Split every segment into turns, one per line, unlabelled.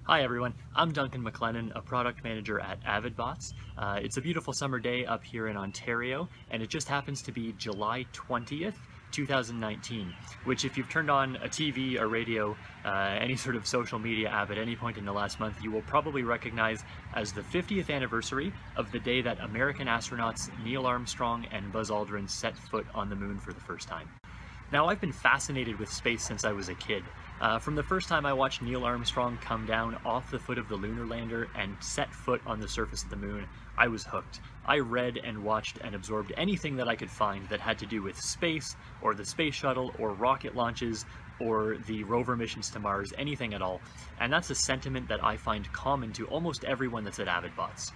Hi everyone, I'm Duncan McLennan, a product manager at Avidbots. It's a beautiful summer day up here in Ontario, and it just happens to be July 20th, 2019, which if you've turned on a TV, a radio, any sort of social media app at any point in the last month, you will probably recognize as the 50th anniversary of the day that American astronauts Neil Armstrong and Buzz Aldrin set foot on the moon for the first time. Now, I've been fascinated with space since I was a kid. From the first time I watched Neil Armstrong come down off the foot of the lunar lander and set foot on the surface of the moon, I was hooked. I read and watched and absorbed anything that I could find that had to do with space, or the space shuttle, or rocket launches, or the rover missions to Mars, anything at all. And that's a sentiment that I find common to almost everyone that's at Avidbots.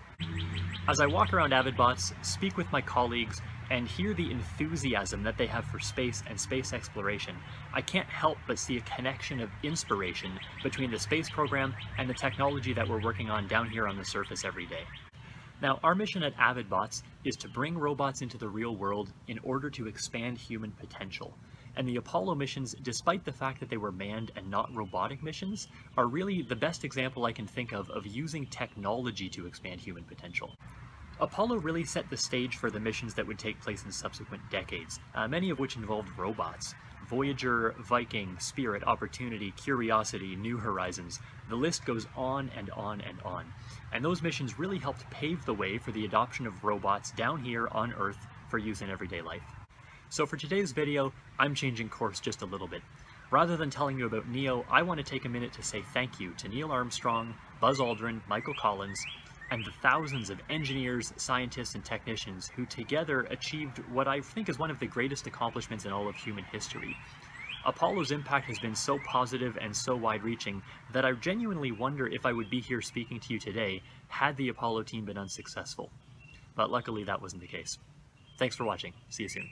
As I walk around Avidbots, speak with my colleagues, and hear the enthusiasm that they have for space and space exploration, I can't help but see a connection of inspiration between the space program and the technology that we're working on down here on the surface every day. Now, our mission at Avidbots is to bring robots into the real world in order to expand human potential. And the Apollo missions, despite the fact that they were manned and not robotic missions, are really the best example I can think of using technology to expand human potential. Apollo really set the stage for the missions that would take place in subsequent decades, many of which involved robots. Voyager, Viking, Spirit, Opportunity, Curiosity, New Horizons. The list goes on and on and on. And those missions really helped pave the way for the adoption of robots down here on Earth for use in everyday life. So for today's video, I'm changing course just a little bit. Rather than telling you about Neo, I want to take a minute to say thank you to Neil Armstrong, Buzz Aldrin, Michael Collins, and the thousands of engineers, scientists, and technicians who together achieved what I think is one of the greatest accomplishments in all of human history. Apollo's impact has been so positive and so wide-reaching that I genuinely wonder if I would be here speaking to you today had the Apollo team been unsuccessful. But luckily that wasn't the case. Thanks for watching. See you soon.